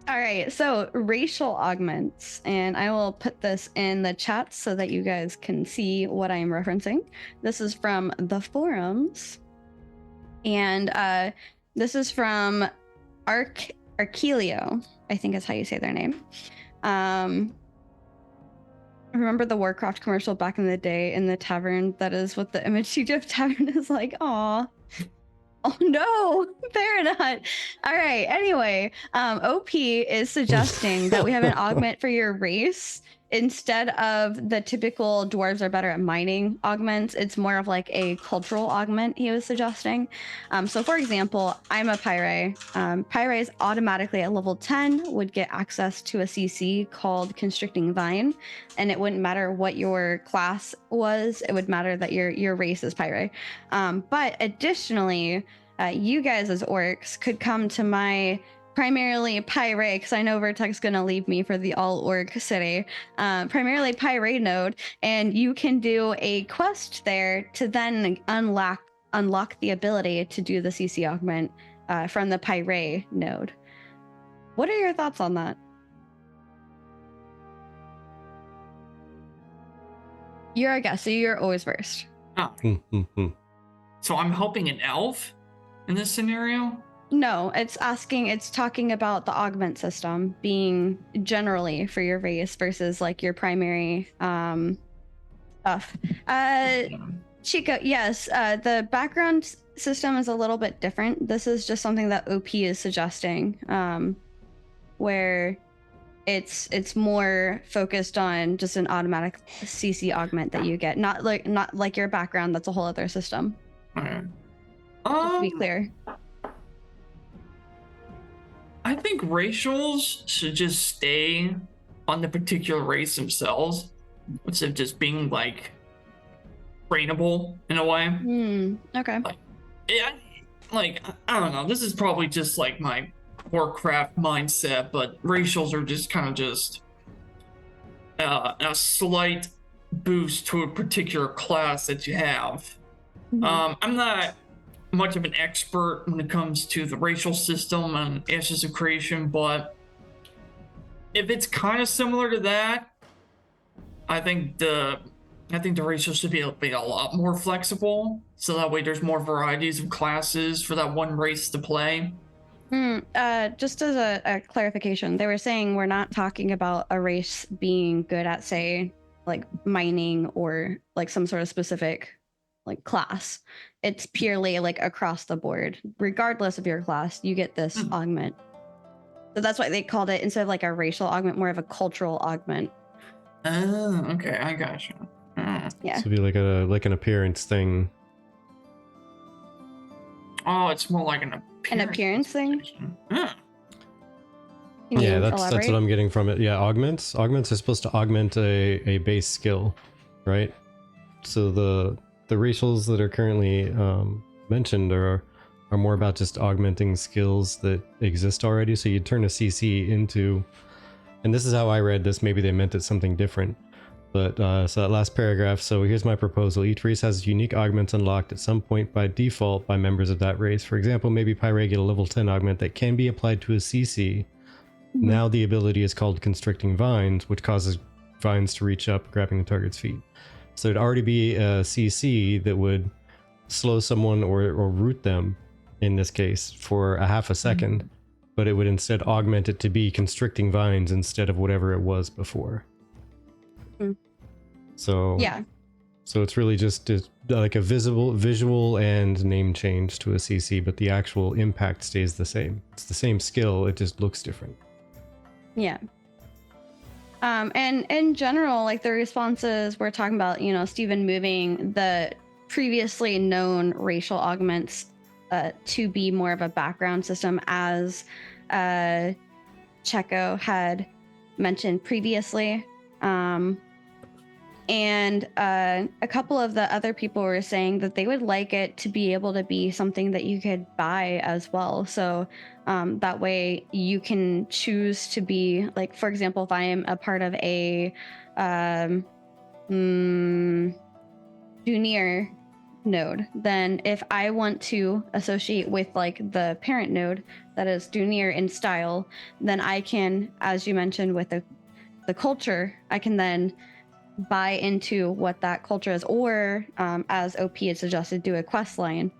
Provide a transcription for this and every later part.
All right, so racial augments, and I will put this in the chat so that you guys can see what I am referencing. This is from the forums, and this is from Arkelio, I think is how you say their name. Remember the Warcraft commercial back in the day in the tavern? That is what the image TGFTavern is like. Aw. Oh no, fair enough. All right. Anyway, OP is suggesting that we have an augment for your race instead of the typical dwarves are better at mining augments. It's more of like a cultural augment he was suggesting. So for example, I'm a Pyre. Pyres automatically at level 10 would get access to a CC called Constricting Vine, and it wouldn't matter what your class was. It would matter that your race is Pyre. But additionally, you guys as orcs could come to my primarily Pyre, because I know Vertex is going to leave me for the all-orc city, primarily Pyre node, and you can do a quest there to then unlock the ability to do the CC augment from the Pyre node. What are your thoughts on that? You're a guest, so you're always first. Oh. So I'm helping an elf in this scenario? No, it's talking about the augment system being generally for your race versus like your primary stuff. Chico, yes, the background system is a little bit different. This is just something that OP is suggesting, where it's more focused on just an automatic CC augment that you get, not like your background. That's a whole other system. Okay. Just to be clear. I think racials should just stay on the particular race themselves instead of just being like trainable in a way. Okay. I don't know. This is probably just like my Warcraft mindset, but racials are just kind of just a slight boost to a particular class that you have. I'm not much of an expert when it comes to the racial system and Ashes of Creation, but if it's kind of similar to that, I think the racial should be a lot more flexible, so that way there's more varieties of classes for that one race to play. Just as a clarification, they were saying we're not talking about a race being good at, say, like mining or like some sort of specific like class. It's purely like across the board, regardless of your class, you get this augment. So that's why they called it, instead of like a racial augment, more of a cultural augment. Oh, okay, I gotcha. Yeah. So it'd be like an appearance thing. Oh, it's more like an appearance thing. Yeah, that's what I'm getting from it. Yeah, augments are supposed to augment a base skill, right? So the racials that are currently mentioned are more about just augmenting skills that exist already. So you'd turn a CC into, and this is how I read this, maybe they meant it something different, but so that last paragraph. So here's my proposal. Each race has unique augments unlocked at some point by default by members of that race. For example, maybe Pyre get a level 10 augment that can be applied to a CC. Now the ability is called Constricting Vines, which causes vines to reach up, grabbing the target's feet. So it'd already be a CC that would slow someone or root them, in this case, for a half a second, but it would instead augment it to be Constricting Vines instead of whatever it was before. So yeah. So it's really just like a visual and name change to a CC, but the actual impact stays the same. It's the same skill, it just looks different. Yeah. And in general, like the responses we're talking about, you know, Stephen moving the previously known racial augments to be more of a background system, as Checo had mentioned previously. And a couple of the other people were saying that they would like it to be able to be something that you could buy as well. So that way you can choose to be, like, for example, if I am a part of a junior node, then if I want to associate with like the parent node that is Dunir in style, then I can, as you mentioned with the culture, I can then buy into what that culture is, or as OP had suggested, do a quest line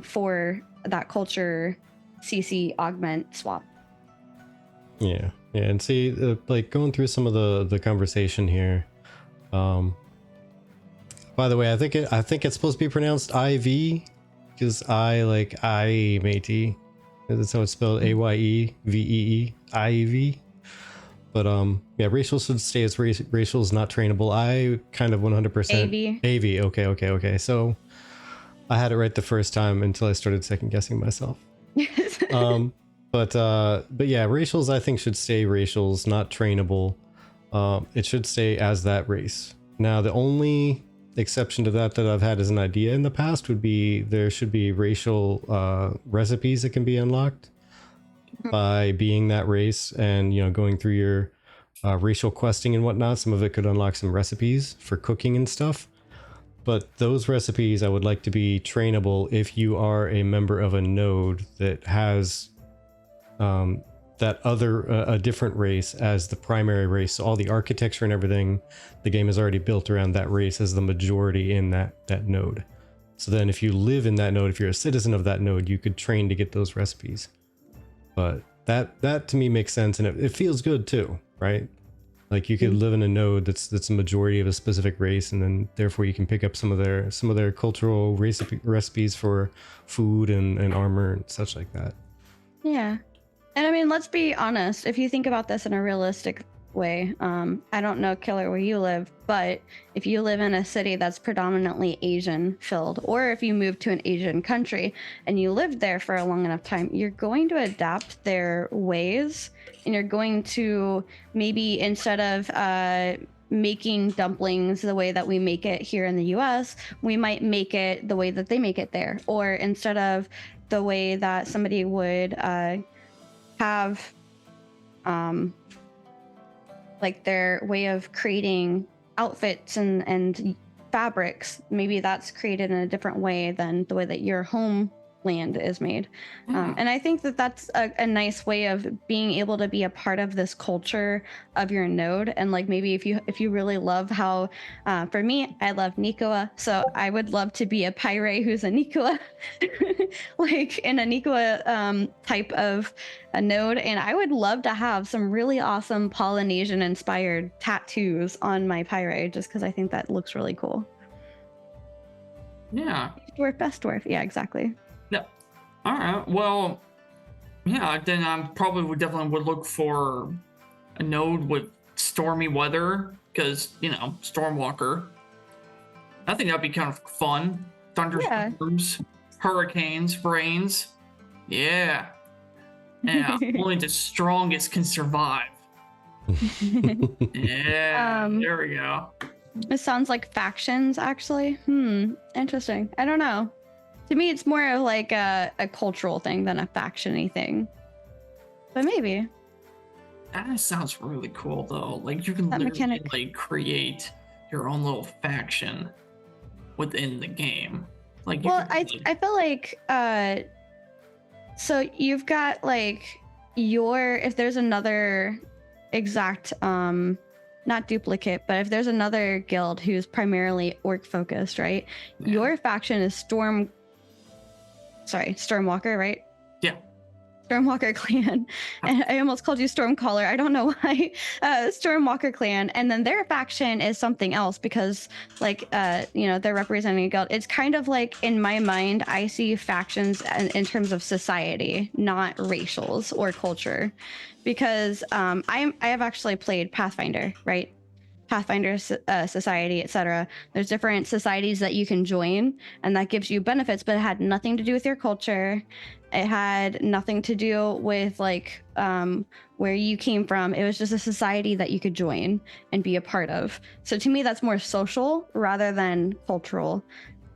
for that culture CC augment swap. Yeah, and see, like going through some of the conversation here. By the way, I think it's supposed to be pronounced IV, because I matey. That's how it's spelled, AYEVEE, IV. But yeah, racial should stay as racial is not trainable. I kind of 100% AV. Okay. So I had it right the first time until I started second guessing myself. But yeah, racials I think should stay racials, not trainable. It should stay as that race. Now the only exception to that I've had as an idea in the past would be there should be racial recipes that can be unlocked by being that race, and going through your racial questing and whatnot. Some of it could unlock some recipes for cooking and stuff, but those recipes I would like to be trainable if you are a member of a node that has that other a different race as the primary race. So all the architecture and everything, the game is already built around that race as the majority in that node. So then if you live in that node, if you're a citizen of that node, you could train to get those recipes. But that to me makes sense, and it feels good too, right? Like you could live in a node that's a majority of a specific race, and then therefore you can pick up some of their cultural recipes for food and armor and such like that. Yeah. And I mean, let's be honest, if you think about this in a realistic way, I don't know, Killer, where you live, but if you live in a city that's predominantly Asian filled, or if you move to an Asian country and you lived there for a long enough time, you're going to adapt their ways, and you're going to maybe, instead of making dumplings the way that we make it here in the US, we might make it the way that they make it there. Or instead of the way that somebody would have like their way of creating outfits and fabrics, maybe that's created in a different way than the way that your homeland is made. And I think that that's a nice way of being able to be a part of this culture of your node. And like maybe if you really love how, for me, I love Nikoa, so I would love to be a pirate who's a Nikoa, like in a Nikoa type of a node. And I would love to have some really awesome Polynesian inspired tattoos on my pirate, just because I think that looks really cool. Yeah. Dwarf, best dwarf. Yeah, exactly. Yeah. All right. Well, yeah. Then I probably definitely would look for a node with stormy weather, because Stormwalker. I think that'd be kind of fun. Thunderstorms, hurricanes, rains. Yeah. Yeah. Only the strongest can survive. Yeah. There we go. It sounds like factions, actually. Interesting. I don't know. To me, it's more of like a cultural thing than a faction-y thing. But maybe. That sounds really cool, though. Like, you can literally create your own little faction within the game. Like, well, I feel like so you've got like if there's another exact not duplicate, but if there's another guild who's primarily orc focused, right? Yeah. Your faction is Stormwalker, right? Yeah. Stormwalker clan. And I almost called you Stormcaller. I don't know why. Stormwalker clan. And then their faction is something else because they're representing a guild. It's kind of like, in my mind, I see factions in terms of society, not racials or culture. Because I have actually played Pathfinder, right? Pathfinder society, etc. There's different societies that you can join, and that gives you benefits, but it had nothing to do with your culture. It had nothing to do with like where you came from. It was just a society that you could join and be a part of. So to me, that's more social rather than cultural.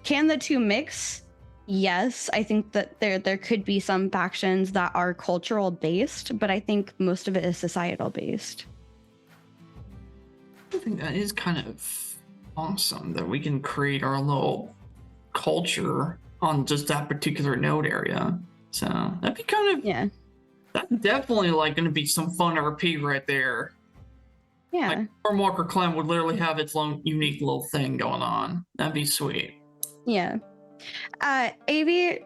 Can the two mix? Yes, I think that there could be some factions that are cultural based, but I think most of it is societal based. I think that is kind of awesome that we can create our little culture on just that particular node area. So that'd be kind of Yeah. That's definitely like going to be some fun RP right there. Yeah. Like Stormwalker Clan would literally have its own unique little thing going on. That'd be sweet. Yeah. Avi,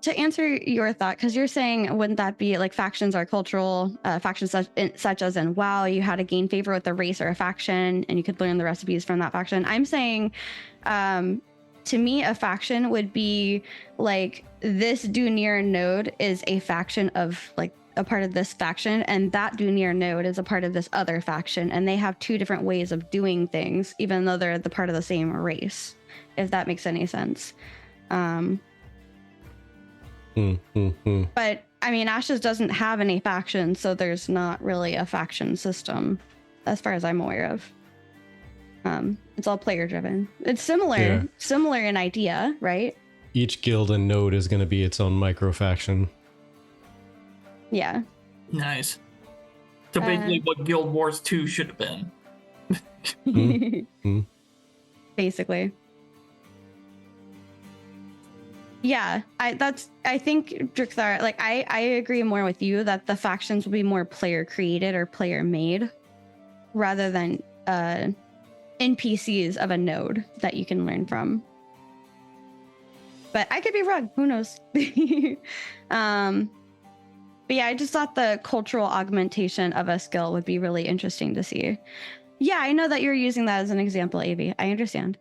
to answer your thought, because you're saying, wouldn't that be like factions are cultural, factions such as in WoW, you had to gain favor with a race or a faction and you could learn the recipes from that faction. I'm saying, to me, a faction would be like this Dunir node is a faction of like a part of this faction, and that Dunir node is a part of this other faction, and they have two different ways of doing things, even though they're the part of the same race, if that makes any sense. But I mean, Ashes doesn't have any factions, so there's not really a faction system as far as I'm aware of. It's all player driven. It's similar in idea, right? Each guild and node is going to be its own micro faction. Yeah. Nice. So basically what Guild Wars 2 should have been. Basically. Yeah, I think Drixar, like I agree more with you that the factions will be more player created or player made rather than NPCs of a node that you can learn from. But I could be wrong, who knows? But yeah, I just thought the cultural augmentation of a skill would be really interesting to see. Yeah, I know that you're using that as an example, Avi. I understand.